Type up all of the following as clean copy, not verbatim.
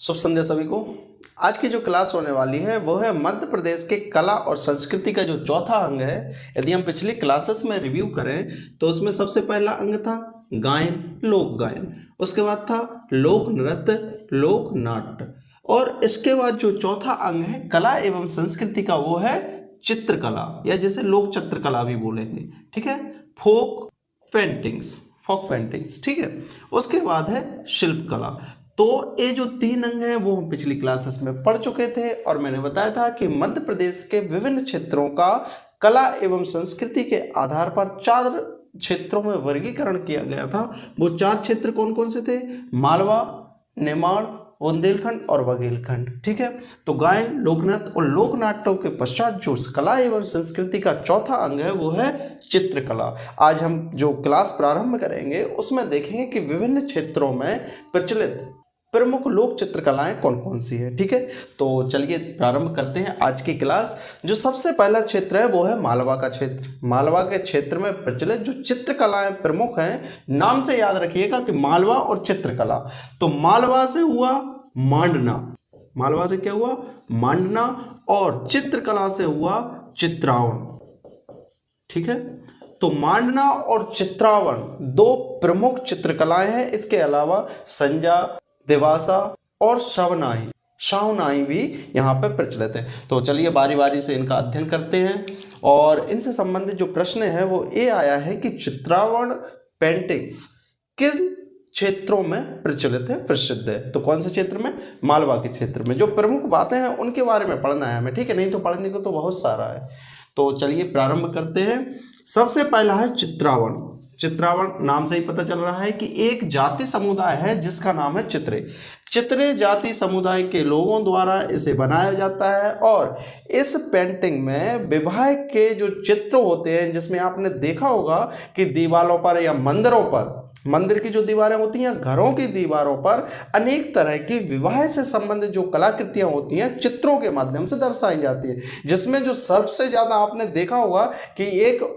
शुभ संध्या सभी को। आज की जो क्लास होने वाली है वो है मध्य प्रदेश के कला और संस्कृति का जो चौथा अंग है। यदि हम पिछली क्लासेस में रिव्यू करें तो उसमें सबसे पहला अंग था गायन, लोक गायन। उसके बाद था लोक नृत्य, लोक नाट्य, और इसके बाद जो चौथा अंग है कला एवं संस्कृति का वो है चित्रकला, या जैसे लोक चित्रकला भी बोलेंगे। ठीक है, फोक पेंटिंग्स। ठीक है, उसके बाद है शिल्प कला। तो ये जो तीन अंग हैं वो हम पिछली क्लासेस में पढ़ चुके थे, और मैंने बताया था कि मध्य प्रदेश के विभिन्न क्षेत्रों का कला एवं संस्कृति के आधार पर 4 क्षेत्रों में वर्गीकरण किया गया था। वो 4 क्षेत्र कौन कौन से थे? मालवा, नेमाड़, बुंदेलखंड और बघेलखंड। ठीक है, तो गायन, लोकनृत्य और लोक नाट्यों के पश्चात जो कला एवं संस्कृति का चौथा अंग है वो है चित्रकला। आज हम जो क्लास प्रारंभ करेंगे उसमें देखेंगे कि विभिन्न क्षेत्रों में प्रचलित प्रमुख लोक चित्रकलाएं कौन कौन सी है। ठीक है, तो चलिए प्रारंभ करते हैं आज की क्लास। जो सबसे पहला क्षेत्र है वो है मालवा का क्षेत्र। मालवा के क्षेत्र में प्रचलित जो चित्रकलाएं प्रमुख हैं, नाम से याद रखिएगा कि मालवा और चित्रकला। तो मालवा से हुआ मांडना, मालवा से क्या हुआ? मांडना, और चित्रकला से हुआ चित्रावण। ठीक है, तो मांडना और चित्रावण 2 प्रमुख चित्रकलाएं हैं। इसके अलावा संजा, देवासा और शाहनाई भी यहाँ पे प्रचलित है। तो चलिए बारी बारी से इनका अध्ययन करते हैं, और इनसे संबंधित जो प्रश्न है वो ये आया है कि चित्रावण पेंटिंग्स किस क्षेत्रों में प्रचलित है, प्रसिद्ध है? तो कौन से क्षेत्र में? मालवा के क्षेत्र में। जो प्रमुख बातें हैं उनके बारे में पढ़ना है हमें। ठीक है, नहीं तो पढ़ने को तो बहुत सारा है। तो चलिए प्रारंभ करते हैं। सबसे पहला है चित्रावण। चित्रावण नाम से ही पता चल रहा है कि एक जाति समुदाय है जिसका नाम है चित्रे जाति समुदाय के लोगों द्वारा इसे बनाया जाता है, और इस पेंटिंग में विवाह के जो चित्र होते हैं, जिसमें आपने देखा होगा कि दीवारों पर या मंदिरों पर, मंदिर की जो दीवारें होती हैं, घरों की दीवारों पर अनेक तरह की विवाह से संबंधित जो कलाकृतियां होती हैं चित्रों के माध्यम से दर्शाई जाती है। जिसमें जो सबसे ज़्यादा आपने देखा होगा कि एक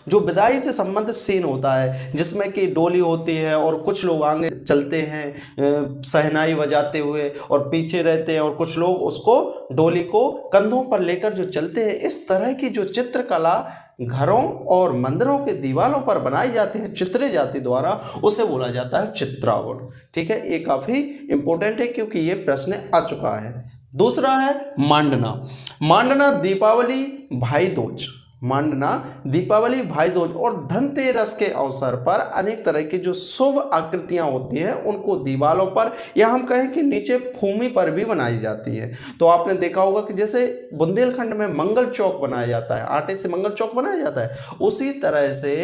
जो विदाई से संबंधित सीन होता है, जिसमें कि डोली होती है और कुछ लोग आगे चलते हैं शहनाई बजाते हुए और पीछे रहते हैं, और कुछ लोग उसको डोली को कंधों पर लेकर जो चलते हैं। इस तरह की जो चित्रकला घरों और मंदिरों के दीवारों पर बनाई जाती है चित्रे जाति द्वारा, उसे बोला जाता है चित्रावण। ठीक है, ये काफ़ी इंपॉर्टेंट है क्योंकि ये प्रश्न आ चुका है। दूसरा है मांडना दीपावली, भाई दूज। मांडना दीपावली, भाई दूज और धनतेरस के अवसर पर अनेक तरह की जो शुभ आकृतियां होती हैं उनको दीवारों पर, या हम कहें कि नीचे भूमि पर भी बनाई जाती है। तो आपने देखा होगा कि जैसे बुंदेलखंड में मंगल चौक बनाया जाता है, आटे से मंगल चौक बनाया जाता है, उसी तरह से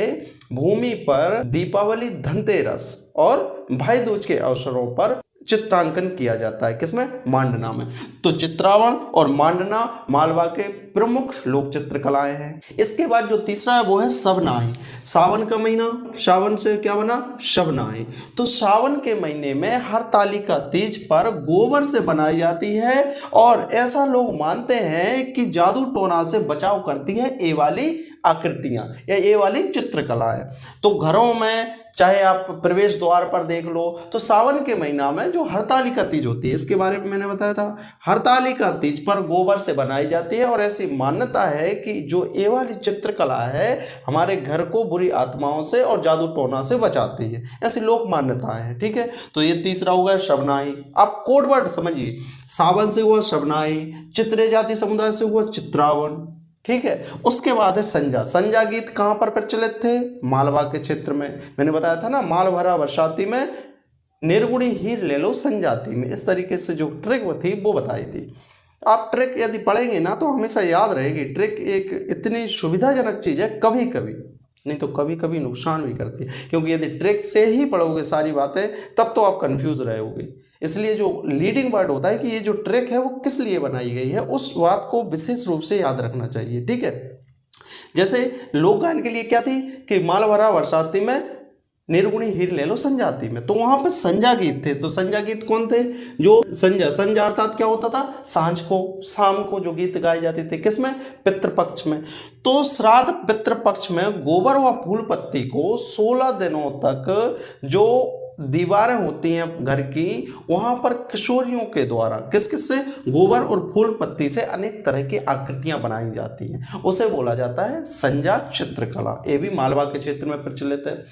भूमि पर दीपावली, धनतेरस और भाई दूज के अवसरों पर चित्रांकन किया जाता है। किसमें? मांडना में। तो चित्रावण और मांडना मालवा के प्रमुख लोक चित्रकलाएं हैं। इसके बाद जो तीसरा है वो है शबनाई। सावन का महीना, सावन से क्या बना? शबनाई। तो सावन के महीने में हरतालिका तीज पर गोबर से बनाई जाती है, और ऐसा लोग मानते हैं कि जादू टोना से बचाव करती है ये वाली आकृतियां या ये वाली चित्रकलाएं। तो घरों में चाहे आप प्रवेश द्वार पर देख लो, तो सावन के महीना में जो हरतालिका तीज होती है, इसके बारे में मैंने बताया था, हरतालिका तीज पर गोबर से बनाई जाती है, और ऐसी मान्यता है कि जो ये वाली चित्रकला है हमारे घर को बुरी आत्माओं से और जादू टोना से बचाती है। ऐसी लोक मान्यता है। ठीक है, तो ये तीसरा होगा शबनाई। आप कोड वर्ड समझिए, सावन से हुआ शबनाई, चित्रे जाति समुदाय से हुआ चित्रावण। ठीक है, उसके बाद है संजा। संजा गीत कहाँ पर प्रचलित थे? मालवा के क्षेत्र में। मैंने बताया था ना, माल भरा बरसाती में निर्गुणी हीर ले लो संजाति में। इस तरीके से जो ट्रिक थी वो बताई थी। आप ट्रिक यदि पढ़ेंगे ना तो हमेशा याद रहेगी। ट्रिक एक इतनी सुविधाजनक चीज़ है, कभी कभी नहीं तो कभी कभी नुकसान भी करती है, क्योंकि यदि ट्रिक से ही पढ़ोगे सारी बातें तब तो आप कंफ्यूज रहोगे। इसलिए जो लीडिंग वर्ड होता है कि ये जो ट्रिक है वो किस लिए बनाई गई है, उस बात को विशेष रूप से याद रखना चाहिए। ठीक है, जैसे लोक गायन के लिए क्या थी कि माल भरा बरसाती में निर्गुणी हीर ले लो संजाति में, तो वहां पर संजा गीत थे। तो संजा गीत कौन थे? जो संजा अर्थात क्या होता था? सांझ को, शाम को जो गीत गाए जाते थे। किसमें? पितृपक्ष में। तो श्राद्ध पितृपक्ष में गोबर व फूल पत्ती को 16 दिनों तक जो दीवारें होती हैं घर की, वहां पर किशोरियों के द्वारा किस किस से, गोबर और फूल पत्ती से अनेक तरह की आकृतियां बनाई जाती हैं, उसे बोला जाता है संजा चित्रकला। ये भी मालवा के क्षेत्र में प्रचलित है।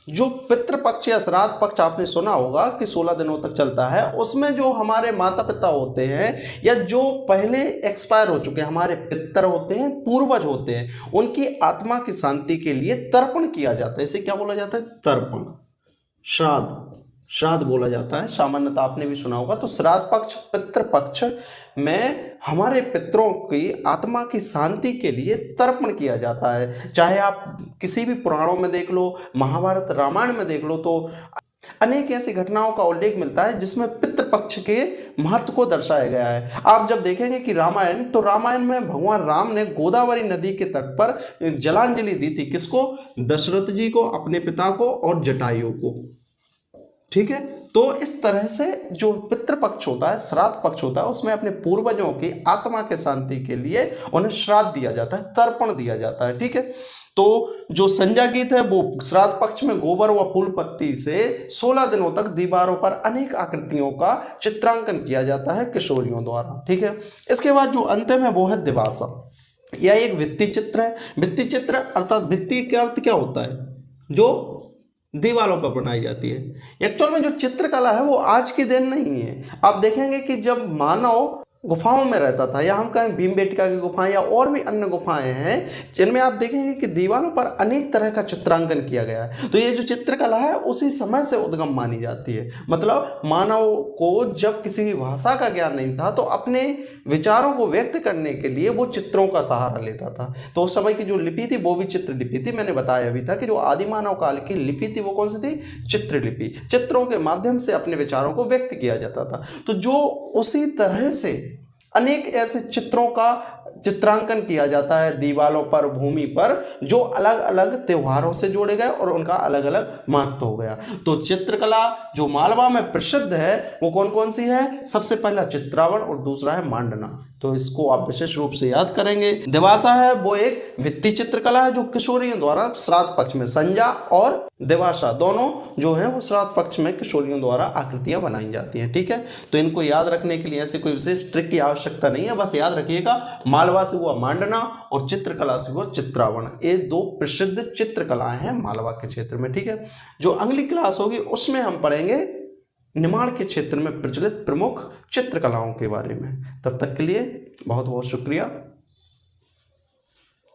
जो पितृपक्ष या श्राद्ध पक्ष आपने सुना होगा कि 16 दिनों तक चलता है, उसमें जो हमारे माता पिता होते हैं या जो पहले एक्सपायर हो चुके हमारे पितर होते हैं, पूर्वज होते हैं, उनकी आत्मा की शांति के लिए तर्पण किया जाता है। इसे क्या बोला जाता है? तर्पण। श्राद्ध, श्राद्ध बोला जाता है, सामान्यतः आपने भी सुना होगा। तो श्राद्ध पक्ष, पितृपक्ष में हमारे पितरों की आत्मा की शांति के लिए तर्पण किया जाता है। चाहे आप किसी भी पुराणों में देख लो, महाभारत रामायण में देख लो, तो अनेक ऐसी घटनाओं का उल्लेख मिलता है जिसमें पितृपक्ष के महत्व को दर्शाया गया है। आप जब देखेंगे कि रामायण, तो रामायण में भगवान राम ने गोदावरी नदी के तट पर जलांजलि दी थी। किसको? दशरथ जी को, अपने पिता को और जटायु को। ठीक है, तो इस तरह से जो पितृपक्ष होता है, श्राद्ध पक्ष होता है, उसमें अपने पूर्वजों की आत्मा के शांति के लिए उन्हें श्राद्ध दिया जाता है, तर्पण दिया जाता है। ठीक है, तो जो संजा गीत है वो श्राद्ध पक्ष में गोबर व फूल पत्ती से 16 दिनों तक दीवारों पर अनेक आकृतियों का चित्रांकन किया जाता है किशोरियों द्वारा। ठीक है, इसके बाद जो अंतिम है वो है दिवासा। यह एक भित्ति चित्र है। भित्ति चित्र अर्थात भित्ति का अर्थ क्या होता है? जो दीवारों पर बनाई जाती है। एक्चुअल में जो चित्रकला है वो आज की देन नहीं है। आप देखेंगे कि जब मानव गुफाओं में रहता था, या हम कहें भीमबेटका की गुफाएं या और भी अन्य गुफाएं हैं, जिनमें आप देखेंगे कि दीवारों पर अनेक तरह का चित्रांकन किया गया है। तो ये जो चित्रकला है उसी समय से उद्गम मानी जाती है। मतलब मानव को जब किसी भी भाषा का ज्ञान नहीं था तो अपने विचारों को व्यक्त करने के लिए वो चित्रों का सहारा लेता था। तो उस समय की जो लिपि थी वो भी चित्रलिपि थी। मैंने बताया भी था कि जो आदि मानव काल की लिपि थी वो कौन सी थी? चित्रलिपि। चित्रों के माध्यम से अपने विचारों को व्यक्त किया जाता था। तो जो उसी तरह से अनेक ऐसे चित्रों का चित्रांकन किया जाता है दीवारों पर, भूमि पर, जो अलग अलग त्योहारों से जोड़े गए और उनका अलग अलग महत्व हो गया। तो चित्रकला जो मालवा में प्रसिद्ध है वो कौन कौन सी है? सबसे पहला चित्रावण और दूसरा है मांडना। तो इसको आप विशेष रूप से याद करेंगे। दिवासा है वो एक भित्ति चित्रकला है जो किशोरियों द्वारा श्राद्ध पक्ष में, संजा और दिवासा दोनों जो है वो श्राद्ध पक्ष में किशोरियों द्वारा आकृतियां बनाई जाती हैं। ठीक है, तो इनको याद रखने के लिए ऐसे कोई विशेष ट्रिक की आवश्यकता नहीं है। बस याद रखिएगा, मालवा से हुआ मांडना और चित्रकला से हुआ चित्रावण, ये दो प्रसिद्ध चित्रकलाएं हैं मालवा के क्षेत्र में। ठीक है, जो अगली क्लास होगी उसमें हम पढ़ेंगे निमाड़ के क्षेत्र में प्रचलित प्रमुख चित्रकलाओं के बारे में। तब तक के लिए बहुत बहुत शुक्रिया।